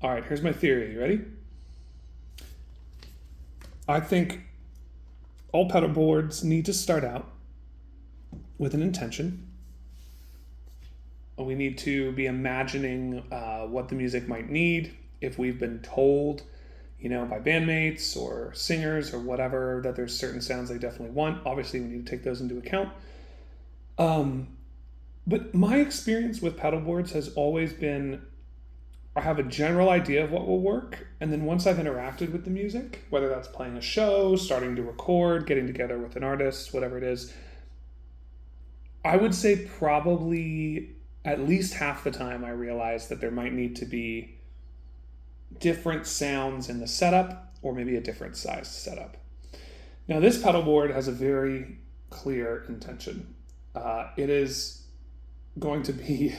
All right, here's my theory. You ready? I think all pedal boards need to start out with an intention. We need to be imagining what the music might need. If we've been told, by bandmates or singers or whatever, that there's certain sounds they definitely want, obviously we need to take those into account. But my experience with pedal boards has always been, I have a general idea of what will work, and then once I've interacted with the music, whether that's playing a show, starting to record, getting together with an artist, whatever it is, I would say probably at least half the time I realize that there might need to be different sounds in the setup, or maybe a different size setup. Now, this pedal board has a very clear intention. It is going to be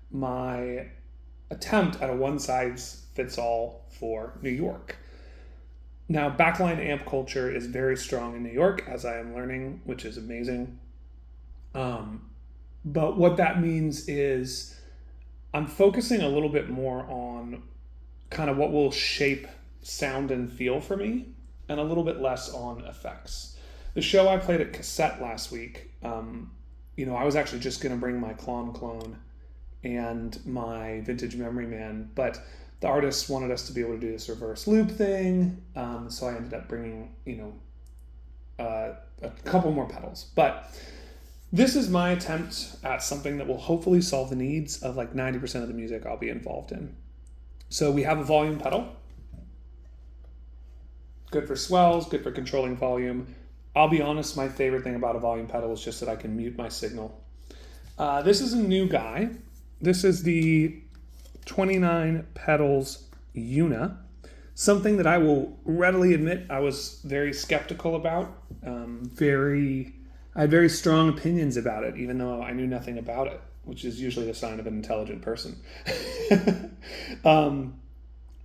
my attempt at a one-size-fits-all for New York. Now, backline amp culture is very strong in New York, as I am learning, which is amazing. But what that means is I'm focusing a little bit more on kind of what will shape sound and feel for me, and a little bit less on effects. The show I played at Cassette last week, I was actually just going to bring my clone and my vintage Memory Man, but the artist wanted us to be able to do this reverse loop thing, so I ended up bringing, a couple more pedals. But this is my attempt at something that will hopefully solve the needs of like 90% of the music I'll be involved in. So we have a volume pedal. Good for swells, good for controlling volume. I'll be honest, my favorite thing about a volume pedal is just that I can mute my signal. This is a new guy. This is the 29 pedals Una, something that I will readily admit I was very skeptical about. I had very strong opinions about it, even though I knew nothing about it, which is usually a sign of an intelligent person.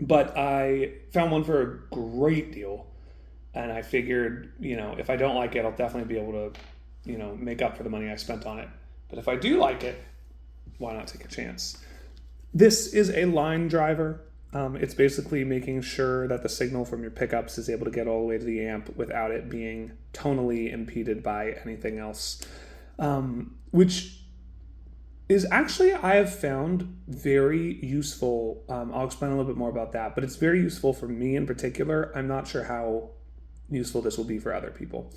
But I found one for a great deal, and I figured, if I don't like it, I'll definitely be able to, make up for the money I spent on it. But if I do like it, why not take a chance? This is a line driver. It's basically making sure that the signal from your pickups is able to get all the way to the amp without it being tonally impeded by anything else, which is actually, I have found very useful. I'll explain a little bit more about that, but it's very useful for me in particular. I'm not sure how useful this will be for other people,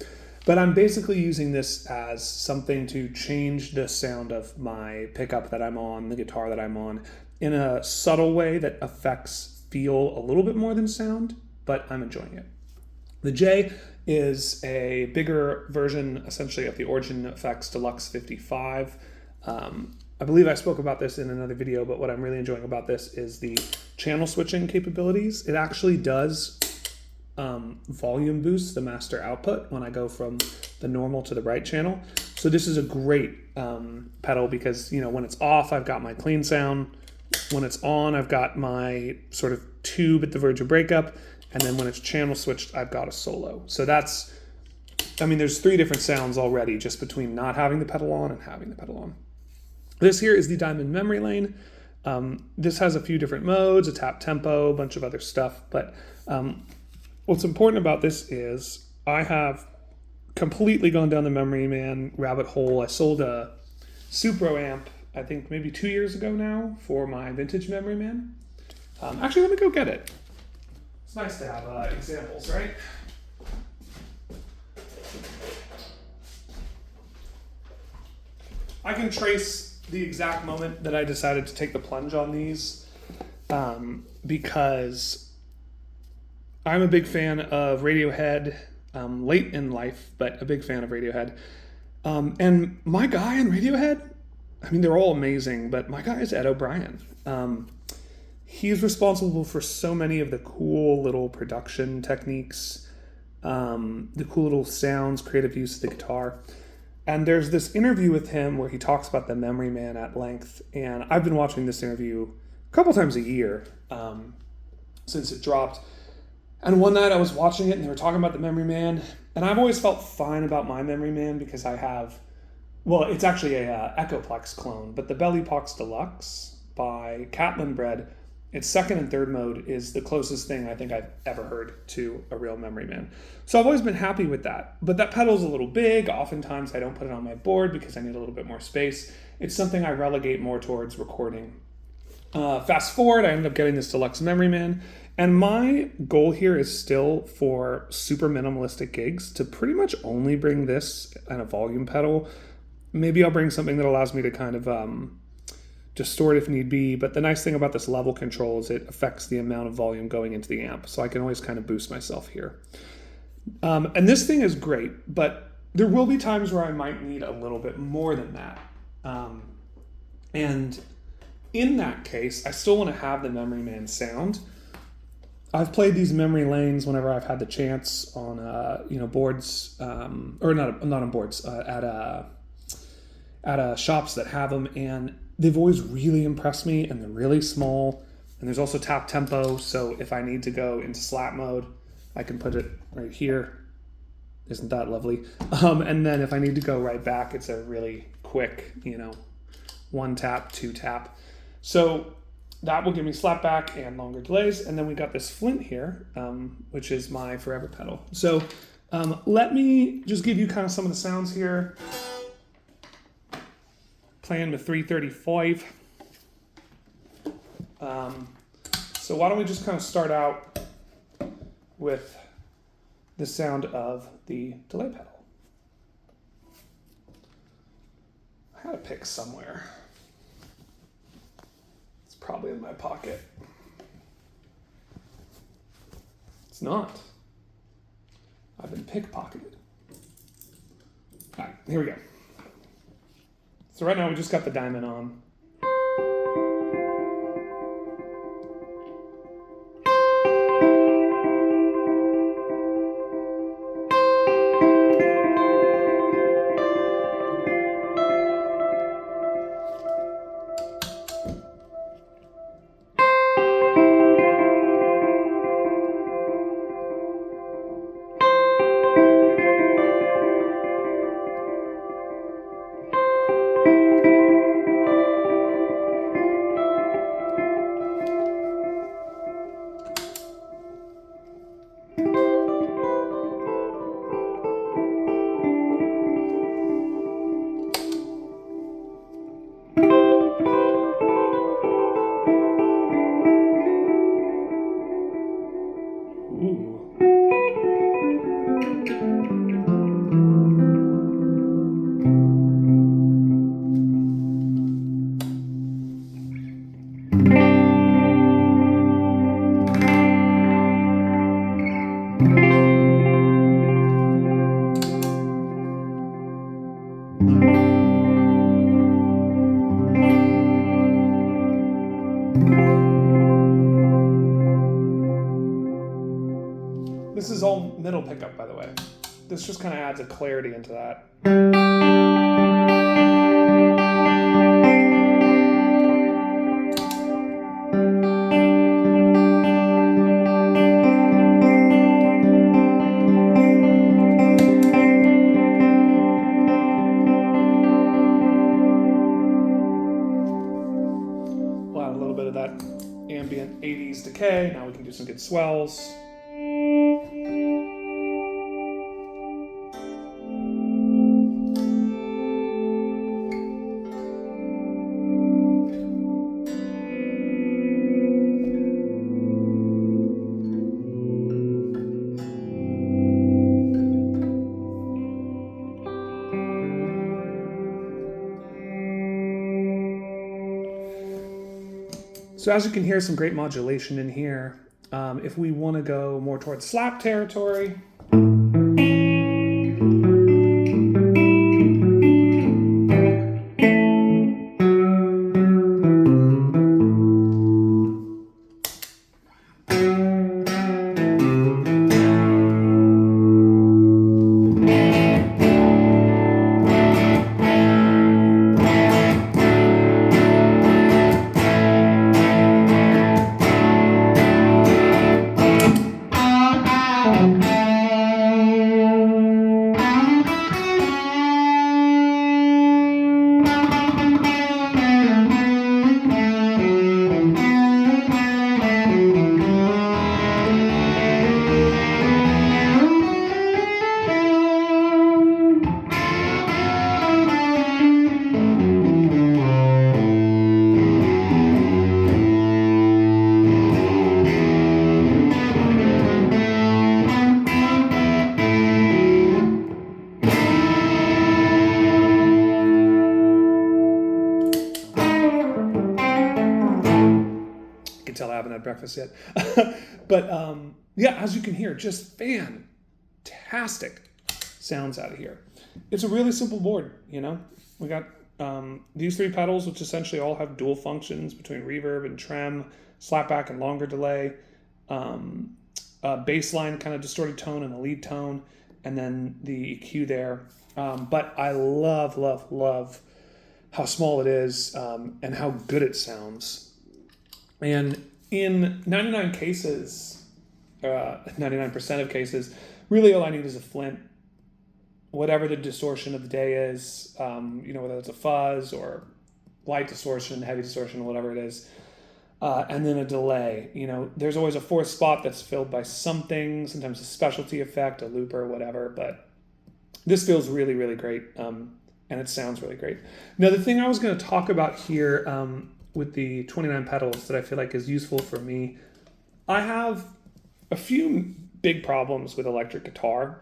but I'm basically using this as something to change the sound of my pickup that I'm on, the guitar that I'm on, in a subtle way that affects feel a little bit more than sound, but I'm enjoying it. The J is a bigger version, essentially, of the Origin Effects Deluxe 55. I believe I spoke about this in another video, but what I'm really enjoying about this is the channel switching capabilities. It actually does volume boost the master output when I go from the normal to the right channel. So this is a great pedal because, when it's off, I've got my clean sound. When it's on, I've got my sort of tube at the verge of breakup. And then when it's channel switched, I've got a solo. So there's 3 different sounds already just between not having the pedal on and having the pedal on. This here is the Diamond Memory Lane. This has a few different modes, a tap tempo, a bunch of other stuff. But what's important about this is I have completely gone down the Memory Man rabbit hole. I sold a Supro amp, I think maybe 2 years ago now, for my vintage Memory Man. Actually, let me go get it. It's nice to have examples, right? I can trace the exact moment that I decided to take the plunge on these because I'm a big fan of Radiohead, late in life, but a big fan of Radiohead. And my guy in Radiohead, they're all amazing, but my guy is Ed O'Brien. He's responsible for so many of the cool little production techniques, the cool little sounds, creative use of the guitar. And there's this interview with him where he talks about the Memory Man at length. And I've been watching this interview a couple times a year since it dropped. And one night I was watching it and they were talking about the Memory Man. And I've always felt fine about my Memory Man because I have, it's actually a Echoplex clone, but the Bellypox Deluxe by Catlin Bread its second and third mode is the closest thing I think I've ever heard to a real Memory Man. So I've always been happy with that. But that pedal's a little big. Oftentimes I don't put it on my board because I need a little bit more space. It's something I relegate more towards recording. Fast forward, I ended up getting this deluxe Memory Man. And my goal here is still for super minimalistic gigs to pretty much only bring this and a volume pedal. Maybe I'll bring something that allows me to kind of distort if need be. But the nice thing about this level control is it affects the amount of volume going into the amp. So I can always kind of boost myself here. And this thing is great, but there will be times where I might need a little bit more than that. And in that case, I still want to have the Memory Man sound. I've played these memory lanes whenever I've had the chance on, boards, or not on boards, at shops that have them, and they've always really impressed me, and they're really small, and there's also tap tempo, so if I need to go into slap mode, I can put it right here. Isn't that lovely? And then if I need to go right back, it's a really quick, 1 tap, 2 tap. So that will give me slap back and longer delays. And then we got this Flint here, which is my forever pedal. So let me just give you kind of some of the sounds here. Playing with 335. So why don't we just kind of start out with the sound of the delay pedal. I had a pick somewhere. It's probably in my pocket. It's not. I've been pickpocketed. All right, here we go. So right now we just got the diamond on. This is all middle pickup, by the way. This just kind of adds a clarity into that. We'll add a little bit of that ambient 80s decay. Now we can do some good swells. So as you can hear, some great modulation in here. If we want to go more towards slap territory, tell I haven't had breakfast yet. But yeah, as you can hear, just fantastic sounds out of here. It's a really simple board, you know. We got these 3 pedals, which essentially all have dual functions between reverb and trem, slapback and longer delay, bassline kind of distorted tone and a lead tone, and then the EQ there. But I love how small it is and how good it sounds. And in 99 cases, 99% of cases, really all I need is a Flint, whatever the distortion of the day is, whether it's a fuzz or light distortion, heavy distortion, whatever it is, and then a delay. There's always a 4th spot that's filled by something, sometimes a specialty effect, a looper, whatever, but this feels really, really great, and it sounds really great. Now, the thing I was going to talk about here with the 29 pedals that I feel like is useful for me, I have a few big problems with electric guitar.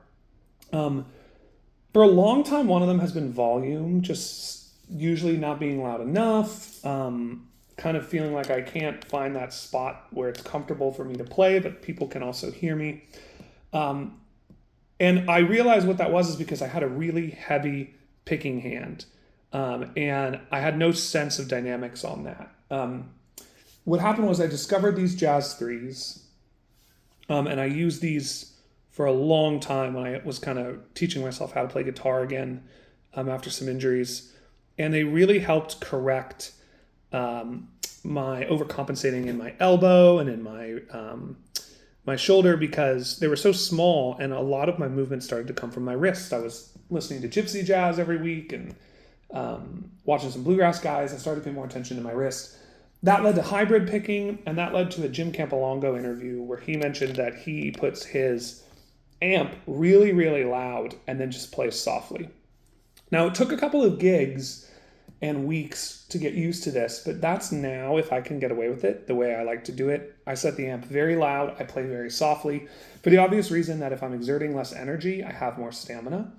For a long time, one of them has been volume, just usually not being loud enough, kind of feeling like I can't find that spot where it's comfortable for me to play, but people can also hear me. And I realized what that was is because I had a really heavy picking hand, and I had no sense of dynamics on that. What happened was I discovered these Jazz 3s, and I used these for a long time when I was kind of teaching myself how to play guitar again after some injuries. And they really helped correct my overcompensating in my elbow and in my shoulder, because they were so small and a lot of my movement started to come from my wrist. I was listening to gypsy jazz every week and watching some bluegrass guys. I started paying more attention to my wrist. That led to hybrid picking, and that led to a Jim Campolongo interview where he mentioned that he puts his amp really, really loud and then just plays softly. Now, it took a couple of gigs and weeks to get used to this, but that's now, if I can get away with it, the way I like to do it. I set the amp very loud, I play very softly, for the obvious reason that if I'm exerting less energy, I have more stamina.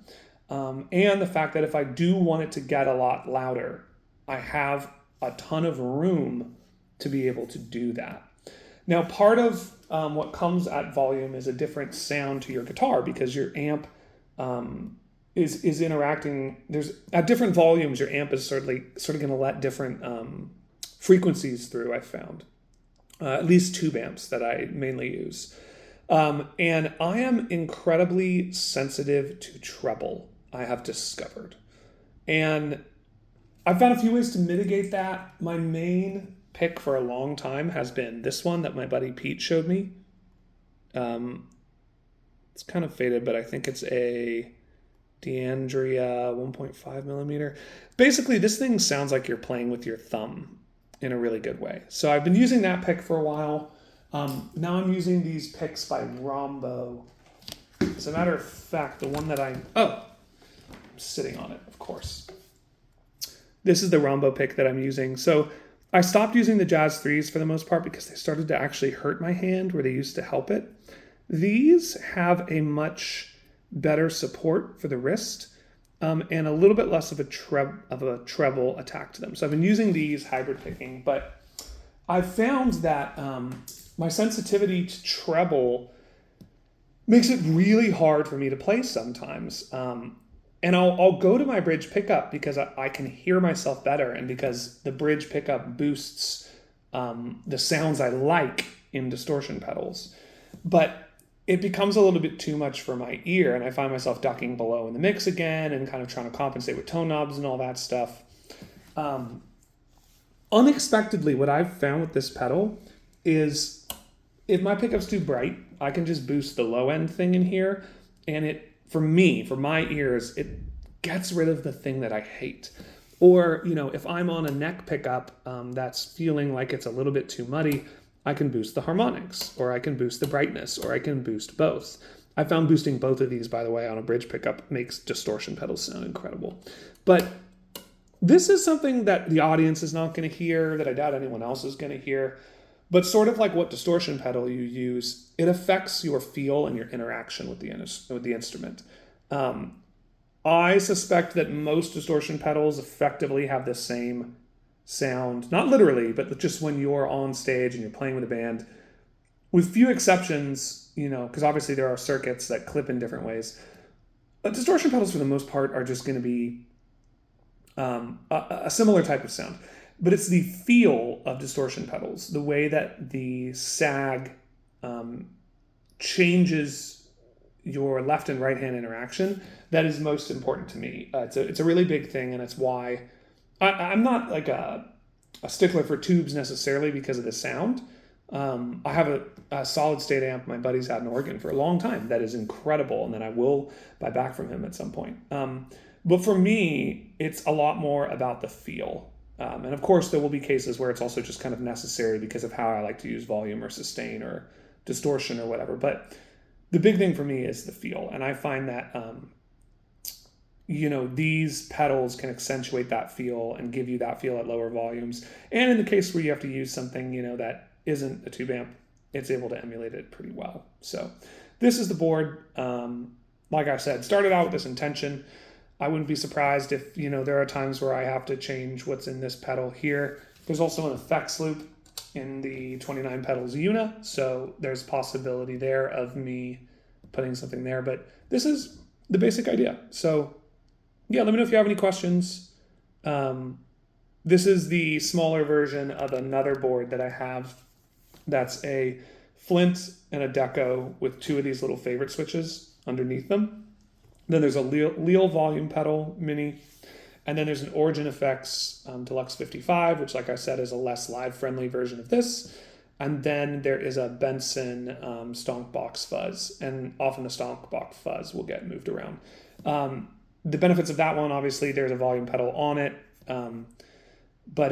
And the fact that if I do want it to get a lot louder, I have a ton of room to be able to do that. Now, part of what comes at volume is a different sound to your guitar, because your amp is interacting. There's at different volumes, your amp is sort of going to let different frequencies through. I've found at least tube amps that I mainly use, and I am incredibly sensitive to treble, I have discovered, and I've found a few ways to mitigate that. My main pick for a long time has been this one that my buddy Pete showed me. It's kind of faded, but I think it's a D'Andrea 1.5 millimeter. Basically, this thing sounds like you're playing with your thumb in a really good way. So I've been using that pick for a while. Now I'm using these picks by Rombo. As a matter of fact, the one that I'm sitting on it, of course. This is the Rombo pick that I'm using. So I stopped using the Jazz 3s for the most part because they started to actually hurt my hand where they used to help it. These have a much better support for the wrist and a little bit less of a treble attack to them. So I've been using these hybrid picking, but I've found that my sensitivity to treble makes it really hard for me to play sometimes. And I'll go to my bridge pickup because I can hear myself better, and because the bridge pickup boosts the sounds I like in distortion pedals. But it becomes a little bit too much for my ear, and I find myself ducking below in the mix again and kind of trying to compensate with tone knobs and all that stuff. Unexpectedly, what I've found with this pedal is if my pickup's too bright, I can just boost the low end thing in here, and it, for me, for my ears, it gets rid of the thing that I hate. Or, if I'm on a neck pickup that's feeling like it's a little bit too muddy, I can boost the harmonics, or I can boost the brightness, or I can boost both. I found boosting both of these, by the way, on a bridge pickup makes distortion pedals sound incredible. But this is something that the audience is not going to hear, that I doubt anyone else is going to hear. But sort of like what distortion pedal you use, it affects your feel and your interaction with the instrument. I suspect that most distortion pedals effectively have the same sound, not literally, but just when you're on stage and you're playing with a band, with few exceptions, because obviously there are circuits that clip in different ways. But distortion pedals, for the most part, are just going to be a similar type of sound. But it's the feel of distortion pedals, the way that the sag changes your left and right hand interaction, that is most important to me. It's a really big thing, and it's why I'm not like a stickler for tubes necessarily because of the sound. I have a solid state amp my buddy's had in Oregon for a long time that is incredible, and that I will buy back from him at some point. But for me, it's a lot more about the feel. And of course, there will be cases where it's also just kind of necessary because of how I like to use volume or sustain or distortion or whatever. But the big thing for me is the feel. And I find that, these pedals can accentuate that feel and give you that feel at lower volumes. And in the case where you have to use something, that isn't a tube amp, it's able to emulate it pretty well. So this is the board. Like I said, started out with this intention. I wouldn't be surprised if, there are times where I have to change what's in this pedal here. There's also an effects loop in the 29 pedals Una, so there's possibility there of me putting something there, but this is the basic idea. So yeah, let me know if you have any questions. This is the smaller version of another board that I have. That's a Flint and a Deco with two of these little favorite switches underneath them. Then there's a Leal volume pedal mini. And then there's an Origin Effects Deluxe 55, which, like I said, is a less live-friendly version of this. And then there is a Benson Stonk Box Fuzz. And often the Stonk Box Fuzz will get moved around. The benefits of that one, obviously, there's a volume pedal on it. But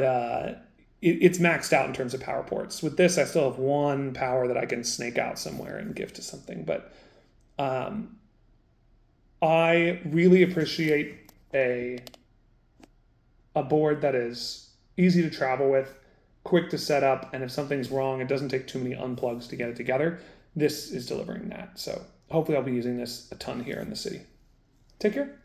it's maxed out in terms of power ports. With this, I still have one power that I can snake out somewhere and give to something. But I really appreciate a board that is easy to travel with, quick to set up, and if something's wrong, it doesn't take too many unplugs to get it together. This is delivering that. So hopefully I'll be using this a ton here in the city. Take care.